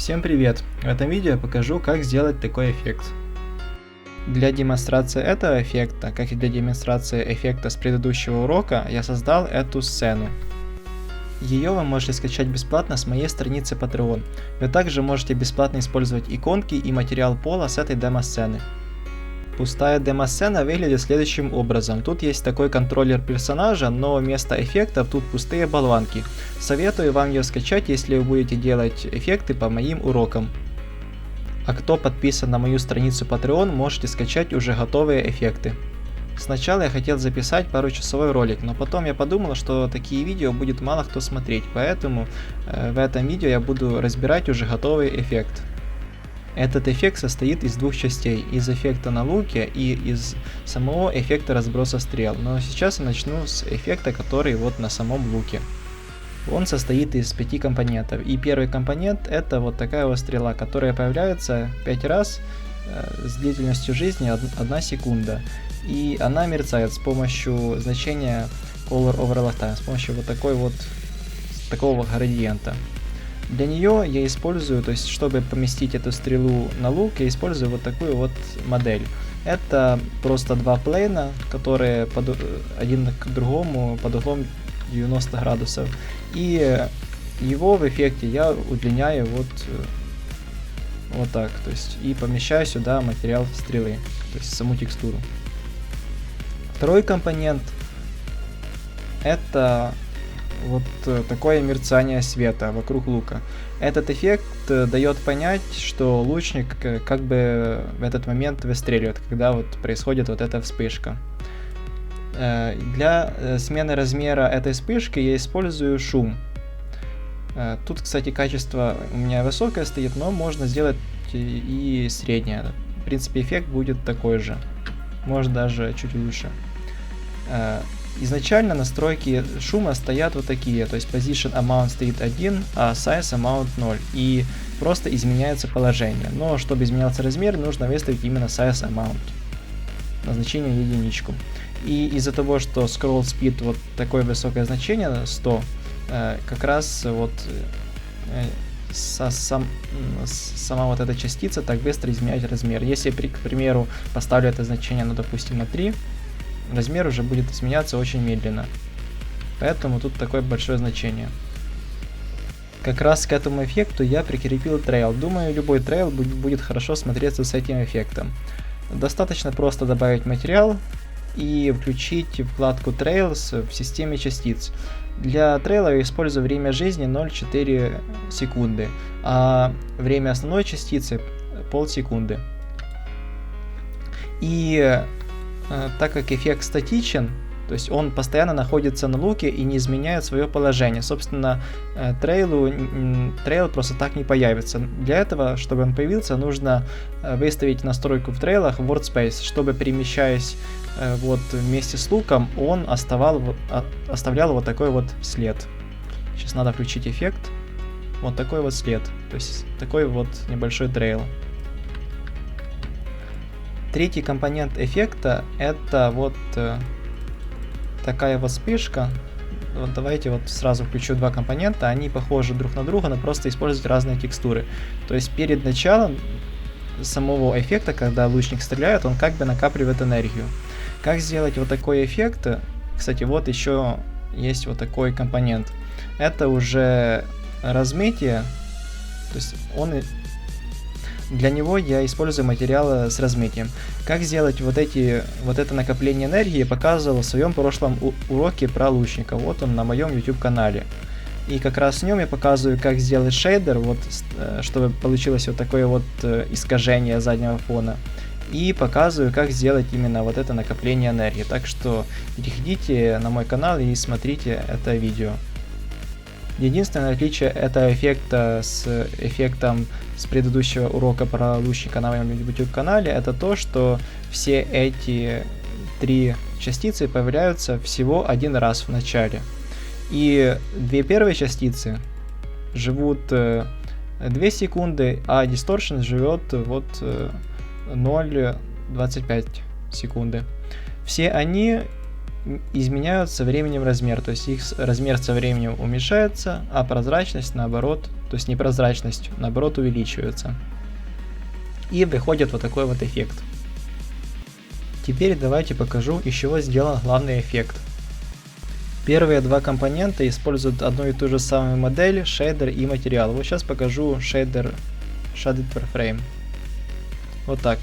Всем привет! В этом видео я покажу, как сделать такой эффект. Для демонстрации этого эффекта, как и для демонстрации эффекта с предыдущего урока, я создал эту сцену. Ее вы можете скачать бесплатно с моей страницы Patreon. Вы также можете бесплатно использовать иконки и материал пола с этой демо-сцены. Пустая демо-сцена выглядит следующим образом. Тут есть такой контроллер персонажа, но вместо эффектов тут пустые болванки. Советую вам ее скачать, если вы будете делать эффекты по моим урокам. А кто подписан на мою страницу Patreon, можете скачать уже готовые эффекты. Сначала я хотел записать пару-часовой ролик, но потом я подумал, что такие видео будет мало кто смотреть, поэтому в этом видео я буду разбирать уже готовый эффект. Этот эффект состоит из двух частей, из эффекта на луке и из самого эффекта разброса стрел. Но сейчас я начну с эффекта, который вот на самом луке. Он состоит из 5 компонентов. И первый компонент — это вот такая вот стрела, которая появляется 5 раз с длительностью жизни 1 секунда. И она мерцает с помощью значения Color Over Lifetime, с помощью вот такого градиента. Для нее я использую, то есть чтобы поместить эту стрелу на лук, я использую вот такую вот модель. Это просто два плейна, которые один к другому под углом 90 градусов. И его в эффекте я удлиняю вот так, то есть и помещаю сюда материал стрелы, то есть саму текстуру. Второй компонент — это вот такое мерцание света вокруг лука. Этот эффект дает понять, что лучник как бы в этот момент выстреливает, когда вот происходит вот эта вспышка. Для смены размера этой вспышки я использую шум. Тут, кстати, качество у меня высокое стоит, но можно сделать и среднее. В принципе, эффект будет такой же, может даже чуть лучше. Изначально настройки шума стоят вот такие, то есть Position Amount стоит 1, а Size Amount 0, и просто изменяется положение. Но чтобы изменялся размер, нужно выставить именно Size Amount, на значение единичку. И из-за того, что Scroll Speed вот такое высокое значение, 100, как раз вот сама вот эта частица так быстро изменяет размер. Если, к примеру, поставлю это значение, ну, допустим, на 3, размер уже будет изменяться очень медленно. Поэтому тут такое большое значение. Как раз к этому эффекту я прикрепил трейл. Думаю, любой трейл будет хорошо смотреться с этим эффектом. Достаточно просто добавить материал и включить вкладку Trails в системе частиц. Для трейла я использую время жизни 0,4 секунды, а время основной частицы полсекунды. И так как эффект статичен, то есть он постоянно находится на луке и не изменяет свое положение, собственно, трейл просто так не появится. Для этого, чтобы он появился, нужно выставить настройку в трейлах WordSpace, чтобы, перемещаясь вот вместе с луком, он оставлял вот такой вот след. Сейчас надо включить эффект. Вот такой вот след, то есть такой вот небольшой трейл. Третий компонент эффекта — это вот такая вот вспышка. Вот давайте вот сразу включу два компонента, они похожи друг на друга, но просто используют разные текстуры. То есть перед началом самого эффекта, когда лучник стреляет, он как бы накапливает энергию. Как сделать вот такой эффект? Кстати, вот еще есть вот такой компонент. Это уже размытие, то есть для него я использую материалы с размытием. Как сделать вот это накопление энергии, я показывал в своем прошлом уроке про лучника. Вот он на моем YouTube канале. И как раз в нем я показываю, как сделать шейдер, вот, чтобы получилось вот такое вот искажение заднего фона. И показываю, как сделать именно вот это накопление энергии. Так что переходите на мой канал и смотрите это видео. Единственное отличие этого эффекта с эффектом с предыдущего урока про лучника на моем YouTube канале, это то, что все эти три частицы появляются всего один раз в начале. И две первые частицы живут 2 секунды, а Distortion живет вот 0,25 секунды. Все они изменяют со временем размер, то есть их размер со временем уменьшается, а прозрачность наоборот то есть непрозрачность, наоборот, увеличивается. И выходит вот такой вот эффект. Теперь давайте покажу, из чего сделан главный эффект. Первые два компонента используют одну и ту же самую модель, шейдер и материал. Вот сейчас покажу шейдер Shaded Warframe. Вот так.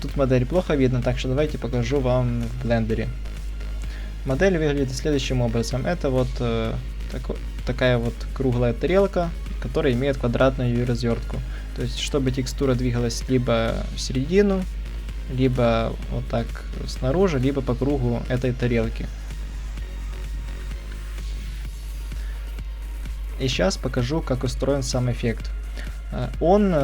Тут модель плохо видно, так что давайте покажу вам в блендере. Модель выглядит следующим образом. Это вот такая вот круглая тарелка, которая имеет квадратную развертку. То есть, чтобы текстура двигалась либо в середину, либо вот так снаружи, либо по кругу этой тарелки. И сейчас покажу, как устроен сам эффект. Он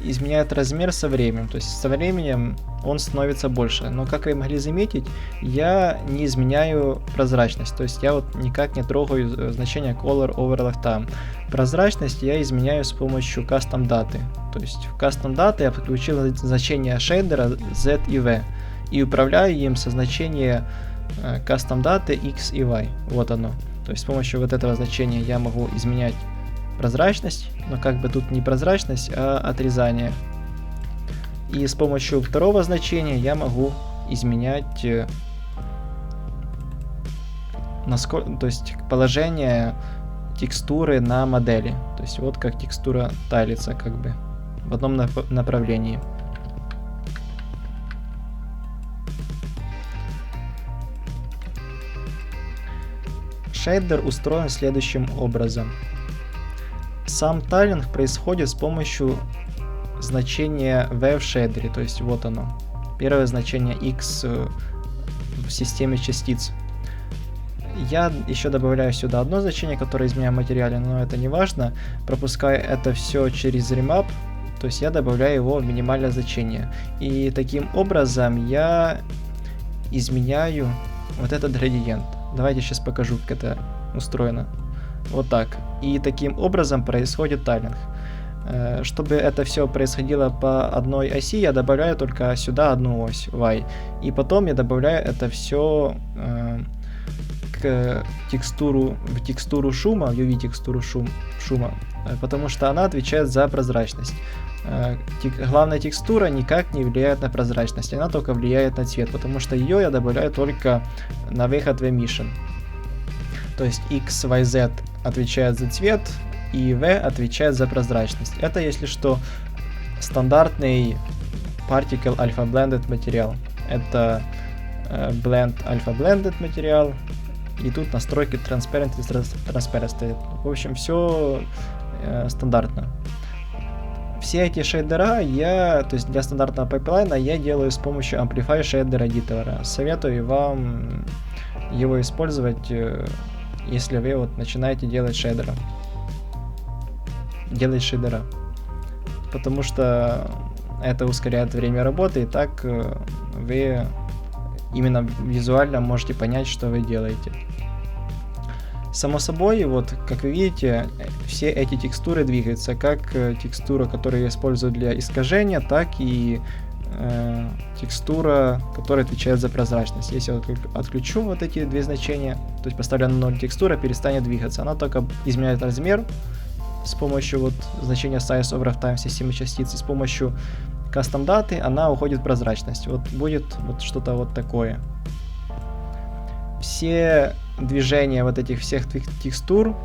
изменяет размер со временем, то есть со временем он становится больше. Но как вы могли заметить, я не изменяю прозрачность, то есть я вот никак не трогаю значение Color Overlap Time. Прозрачность я изменяю с помощью Custom даты. То есть в Custom даты я подключил значение шейдера Z и V и управляю им со значения Custom даты X и Y. Вот оно. То есть с помощью вот этого значения я могу изменять прозрачность, но как бы тут не прозрачность, а отрезание. И с помощью второго значения я могу изменять то есть положение текстуры на модели. То есть вот как текстура тайлится как бы в одном направлении. Шейдер устроен следующим образом. Сам тайлинг происходит с помощью значения V в шейдере, то есть вот оно. Первое значение X в системе частиц. Я еще добавляю сюда одно значение, которое изменяю в материале, но это не важно. Пропускаю это все через remap, то есть я добавляю его в минимальное значение. И таким образом я изменяю вот этот градиент. Давайте сейчас покажу, как это устроено. Вот так. И таким образом происходит тайлинг. Чтобы это все происходило по одной оси, я добавляю только сюда одну ось Y. И потом я добавляю это все в текстуру шума, в UV текстуру шума, потому что она отвечает за прозрачность. Главная текстура никак не влияет на прозрачность, она только влияет на цвет, потому что ее я добавляю только на выход в emission. То есть X, Y, Z отвечает за цвет, и V отвечает за прозрачность. Это, если что, стандартный Particle Alpha Blended материал. Это Blend Alpha Blended материал. И тут настройки Transparent и Transparent. В общем, все стандартно. Все эти шейдера то есть для стандартного пайплайна я делаю с помощью Amplify Shader Editor. Советую вам его использовать, если вы вот начинаете делать шейдера. Потому что это ускоряет время работы, и так вы именно визуально можете понять, что вы делаете. Само собой, вот как вы видите, все эти текстуры двигаются, как текстура, которую я использую для искажения, так и текстура, которая отвечает за прозрачность. Если я отключу вот эти две значения, то есть поставлю на 0, текстура перестанет двигаться, она только изменяет размер с помощью вот значения Size over Time системы частиц, и с помощью Custom даты она уходит в прозрачность. Вот будет вот что-то вот такое. Все движения вот этих всех текстур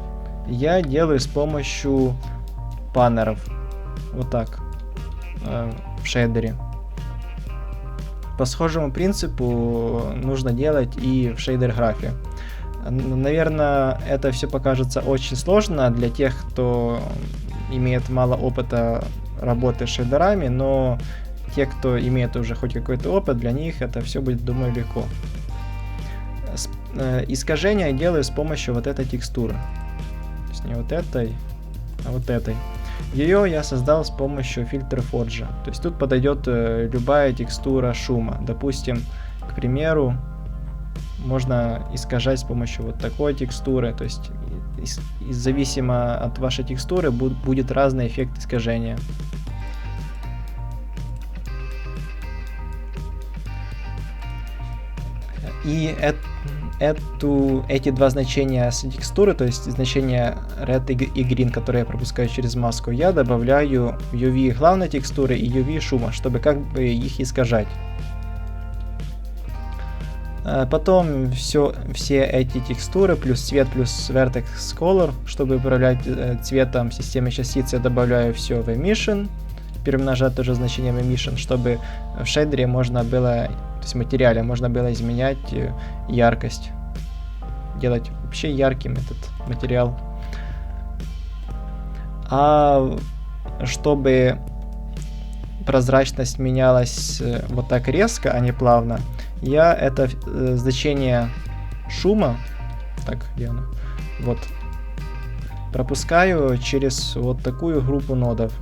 я делаю с помощью паннеров. Вот так. В шейдере. По схожему принципу нужно делать и в шейдер-графе. Наверное, это все покажется очень сложно для тех, кто имеет мало опыта работы с шейдерами, но те, кто имеет уже хоть какой-то опыт, для них это все будет, думаю, легко. Искажение я делаю с помощью вот этой текстуры. То есть не вот этой, а вот этой. Ее я создал с помощью фильтра Forge. То есть тут подойдет любая текстура шума. Допустим, к примеру, можно искажать с помощью вот такой текстуры. То есть зависимо от вашей текстуры будет разный эффект искажения. эти два значения с текстуры, то есть значение red и green, которые я пропускаю через маску, я добавляю в UV главной текстуры и UV шума, чтобы как бы их искажать. Потом все эти текстуры, плюс цвет, плюс vertex color, чтобы управлять цветом системы частиц, я добавляю все в emission, перемножать тоже значение в emission, чтобы в шейдере можно было, то есть в материале можно было изменять яркость, делать вообще ярким этот материал. А чтобы прозрачность менялась вот так резко, а не плавно, я это значение шума, так, где оно? Вот, пропускаю через вот такую группу нодов.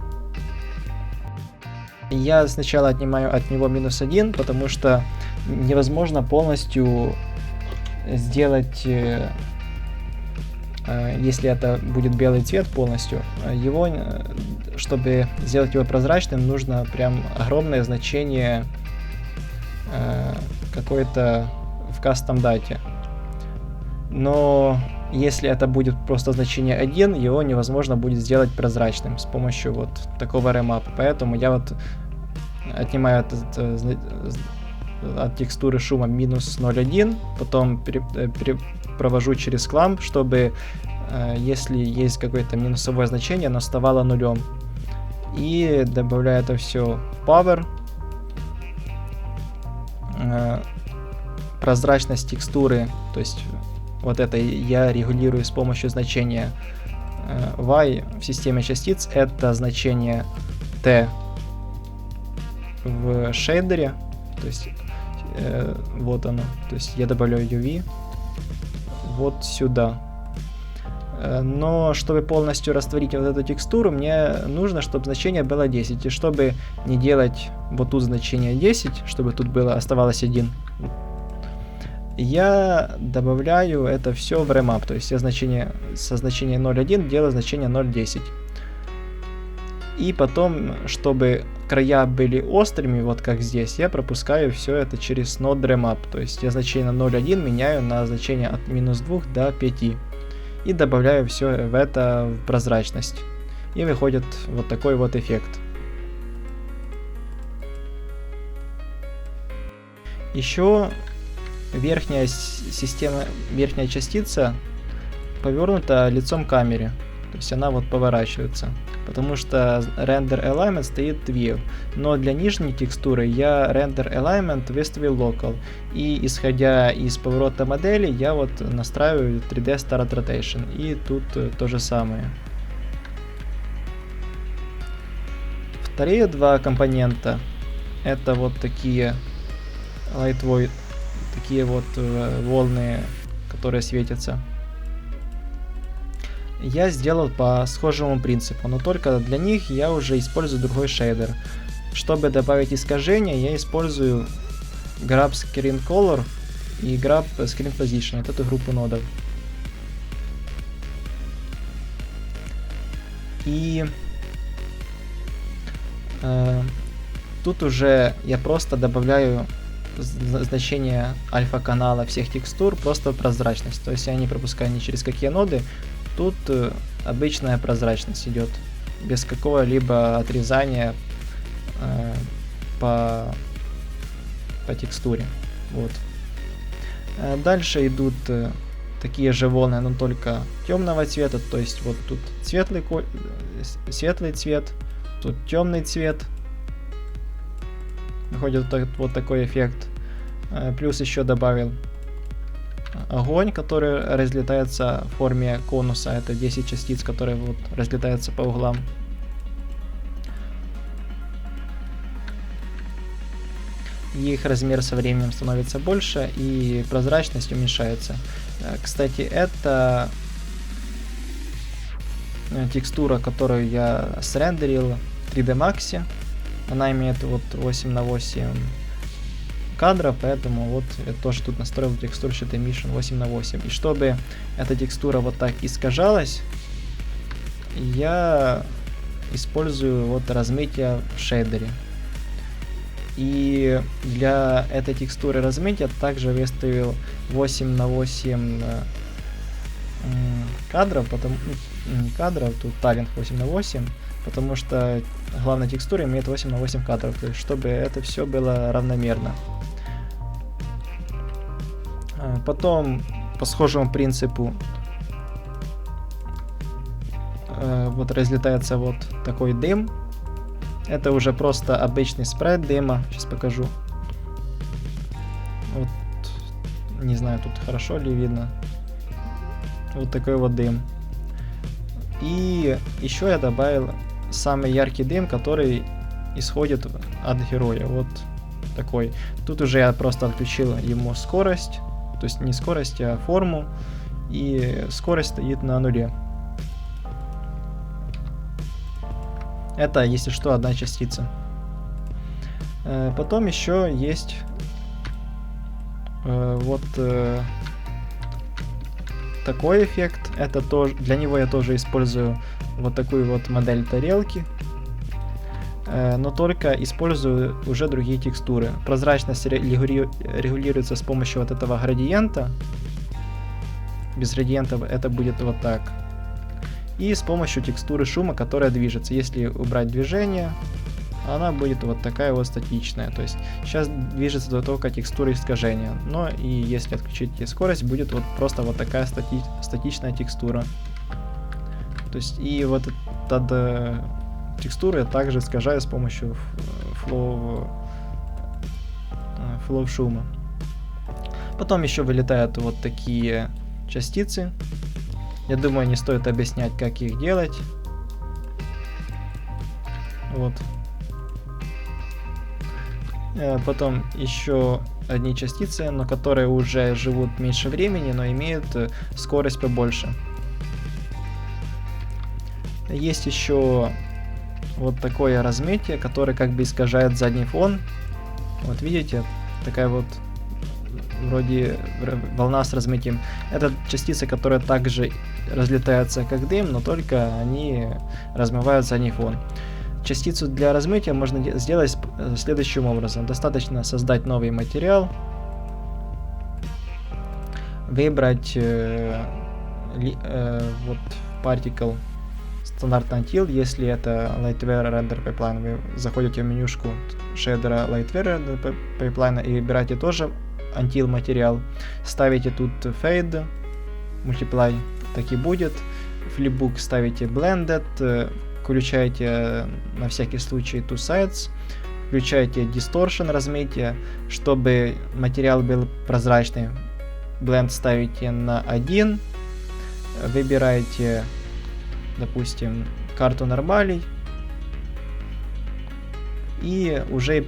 Я сначала отнимаю от него -1, потому что невозможно полностью сделать, если это будет белый цвет полностью, его, чтобы сделать его прозрачным, нужно прям огромное значение какой-то в кастом дате. Но если это будет просто значение 1, его невозможно будет сделать прозрачным с помощью вот такого remap. Поэтому я вот отнимаю от текстуры шума -0,1, потом провожу через кламп, чтобы если есть какое-то минусовое значение, оно оставало нулем. И добавляю это все в Power. Прозрачность текстуры, то есть вот это я регулирую с помощью значения y в системе частиц. Это значение t в шейдере, то есть вот оно, то есть я добавляю UV вот сюда. Но чтобы полностью растворить вот эту текстуру, мне нужно, чтобы значение было 10. И чтобы не делать вот тут значение 10, чтобы тут было оставалось 1, я добавляю это все в remap. То есть я со значения 0,1 делаю значение 0,10. И потом, чтобы края были острыми, вот как здесь, я пропускаю все это через node remap. То есть я значение 0,1 меняю на значение от -2 до 5. И добавляю все в это в прозрачность. И выходит вот такой вот эффект. Еще верхняя частица повернута лицом к камере. То есть она вот поворачивается. Потому что render alignment стоит view. Но для нижней текстуры я render alignment выставил local. И исходя из поворота модели, я вот настраиваю 3D Start Rotation. И тут то же самое. Вторые два компонента — это вот такие light void, такие вот волны, которые светятся. Я сделал по схожему принципу, но только для них я уже использую другой шейдер. Чтобы добавить искажение, я использую Grab Screen Color и Grab Screen Position, вот эту группу нодов. И тут уже я просто добавляю значение альфа-канала всех текстур, просто прозрачность. То есть я не пропускаю ни через какие ноды. Тут обычная прозрачность идет, без какого-либо отрезания по текстуре. Вот. Дальше идут такие же волны, но только темного цвета. То есть вот тут светлый цвет, тут темный цвет. Выходит вот такой эффект. Плюс еще добавил огонь, который разлетается в форме конуса. Это 10 частиц, которые вот разлетаются по углам. Их размер со временем становится больше и прозрачность уменьшается. Кстати, это текстура, которую я срендерил в 3D Max. Она имеет вот 8/8 кадров, поэтому вот я тоже тут настроил текстурщик Emission 8/8. И чтобы эта текстура вот так искажалась, я использую вот размытие в шейдере. И для этой текстуры размытия также выставил 8 на 8 кадров, не кадров, тут талент 8 на 8, потому что главная текстура имеет 8 на 8 кадров, то есть чтобы это все было равномерно. Потом по схожему принципу вот разлетается вот такой дым. Это уже просто обычный спрайт дыма. Сейчас покажу. Вот, не знаю, тут хорошо ли видно. Вот такой вот дым. И еще я добавил самый яркий дым, который исходит от героя. Вот такой. Тут уже я просто отключил ему скорость. То есть не скорость, а форму. И скорость стоит на нуле. Это, если что, одна частица. Потом еще есть вот такой эффект. Это тоже, для него я тоже использую вот такую вот модель тарелки. Но только использую уже другие текстуры. Прозрачность регулируется с помощью вот этого градиента. Без градиента это будет вот так. И с помощью текстуры шума, которая движется. Если убрать движение, она будет вот такая вот статичная. То есть сейчас движется только текстура искажения. Но и если отключить скорость, будет вот просто вот такая статичная текстура. То есть и вот эта текстуру я также искажаю с помощью flow шума. Потом еще вылетают вот такие частицы. Я думаю, не стоит объяснять, как их делать. Вот. Потом еще одни частицы, но которые уже живут меньше времени, но имеют скорость побольше. Есть еще вот такое размытие, которое как бы искажает задний фон. Вот видите, такая вот вроде волна с размытием. Это частицы, которые также разлетаются как дым, но только они размывают задний фон. Частицу для размытия можно сделать следующим образом. Достаточно создать новый материал, выбрать вот particle стандартный until. Если это Lightware Render Pipeline, вы заходите в менюшку шейдера Lightware Render Pipeline и выбираете тоже until материал. Ставите тут fade, multiply, так и будет. Flipbook ставите blended, включаете на всякий случай two sides, включаете distortion размытие, чтобы материал был прозрачный. Blend ставите на 1, выбираете, допустим, карту нормалей и уже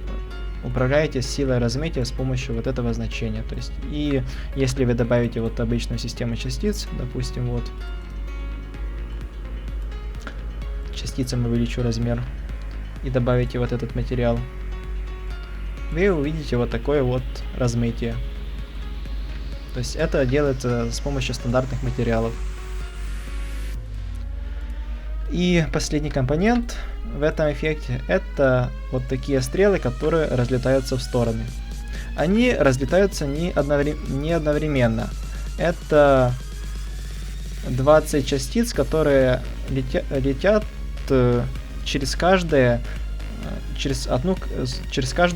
управляете силой размытия с помощью вот этого значения. То есть, и если вы добавите вот обычную систему частиц, допустим, вот частицам увеличу размер и добавите вот этот материал, вы увидите вот такое вот размытие. То есть это делается с помощью стандартных материалов. И последний компонент в этом эффекте — это вот такие стрелы, которые разлетаются в стороны. Они разлетаются не одновременно. Это 20 частиц, которые летят через каждую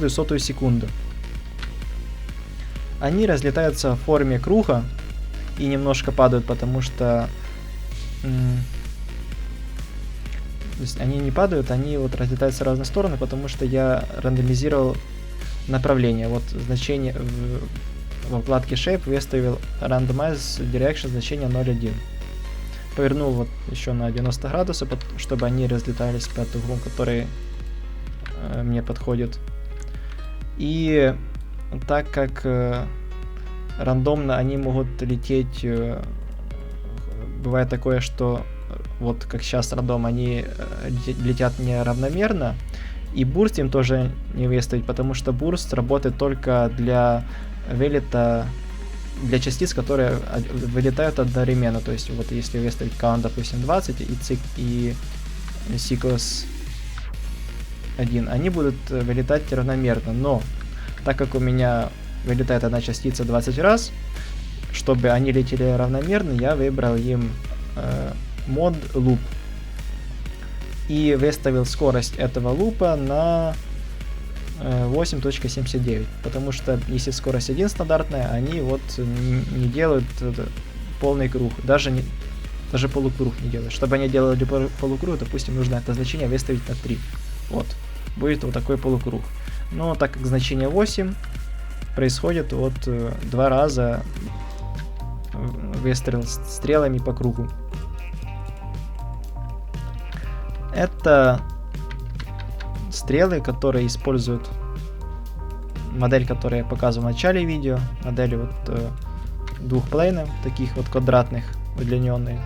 сотую секунду. Они разлетаются в форме круга и немножко падают, потому что то есть они не падают, они вот разлетаются в разные стороны, потому что я рандомизировал направление. Вот значение во вкладке Shape выставил Randomize Direction значение 0,1. Повернул вот еще на 90 градусов, чтобы они разлетались под углом, который мне подходит. И так как рандомно они могут лететь, бывает такое, что вот как сейчас рандом, они летят неравномерно, и бурст им тоже не выставить, потому что бурст работает только для вылета, для частиц, которые вылетают одновременно. То есть вот если выставить count, допустим, 20 и sequence 1, они будут вылетать равномерно, но так как у меня вылетает одна частица 20 раз, чтобы они летели равномерно, я выбрал им мод loop и выставил скорость этого лупа на 8.79, потому что если скорость 1 стандартная, они вот не делают полный круг, даже полукруг не делают. Чтобы они делали полукруг, допустим, нужно это значение выставить на 3. Вот, будет вот такой полукруг. Но так как значение 8, происходит вот 2 раза выстрел стрелами по кругу. Это стрелы, которые используют модель, которую я показывал в начале видео, модели вот двухплейнов, таких вот квадратных, удлиненные.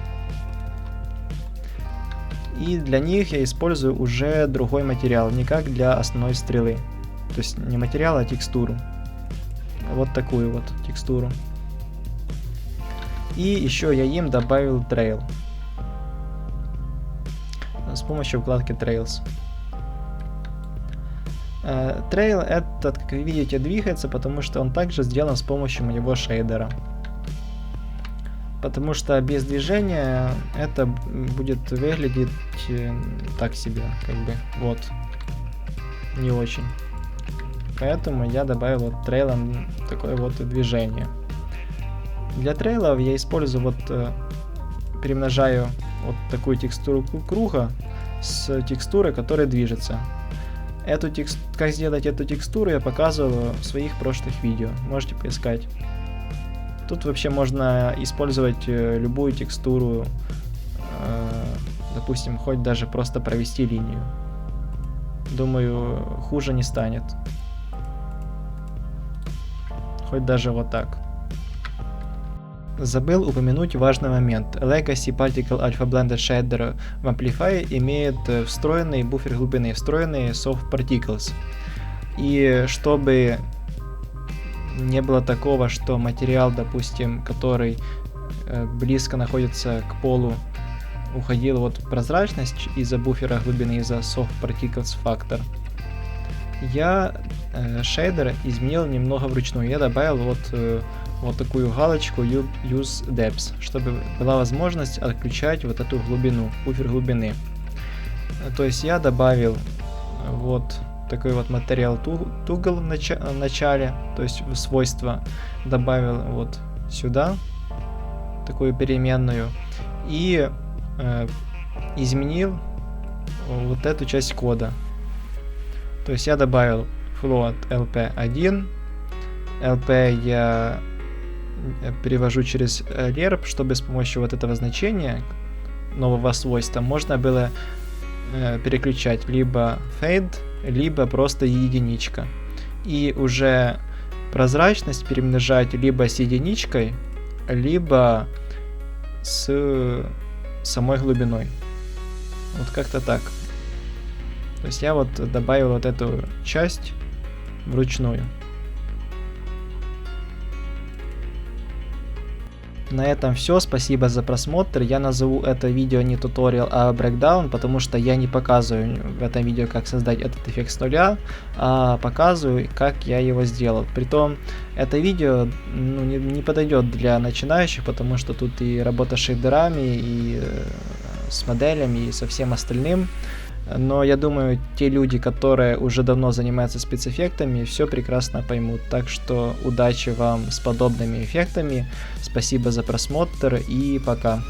И для них я использую уже другой материал, не как для основной стрелы. То есть не материал, а текстуру. Вот такую вот текстуру. И еще я им добавил трейл с помощью вкладки Trails. Трейл этот, как вы видите, двигается, потому что он также сделан с помощью моего шейдера. Потому что без движения это будет выглядеть так себе, как бы, вот, не очень. Поэтому я добавил вот трейлом такое вот движение. Для трейлов я использую вот, перемножаю вот такую текстуру круга с текстурой, которая движется. Как сделать эту текстуру, я показывал в своих прошлых видео, можете поискать. Тут вообще можно использовать любую текстуру, допустим, хоть даже просто провести линию. Думаю, хуже не станет. Хоть даже вот так. Забыл упомянуть важный момент. Legacy Particle Alpha Blended Shader в Amplify имеет встроенный буфер глубины, встроенные Soft Particles. И чтобы не было такого, что материал, допустим, который близко находится к полу, уходил вот в прозрачность из-за буфера глубины, из-за Soft Particles фактор, я шейдер изменил немного вручную. Я добавил вот такую галочку Use Depth, чтобы была возможность отключать вот эту глубину, буфер глубины. То есть я добавил вот такой вот материал Toggle в начале, то есть в свойства добавил вот сюда такую переменную и изменил вот эту часть кода. То есть я добавил float lp1, lp я перевожу через lerp, чтобы с помощью вот этого значения нового свойства можно было переключать либо fade, либо просто единичка. И уже прозрачность перемножать либо с единичкой, либо с самой глубиной. Вот как-то так. То есть я вот добавил вот эту часть вручную. На этом все, спасибо за просмотр. Я назову это видео не туториал, а брейкдаун, потому что я не показываю в этом видео, как создать этот эффект с нуля, а показываю, как я его сделал. Притом, это видео не подойдет для начинающих, потому что тут и работа с шейдерами, и с моделями, и со всем остальным. Но я думаю, те люди, которые уже давно занимаются спецэффектами, все прекрасно поймут. Так что удачи вам с подобными эффектами. Спасибо за просмотр и пока.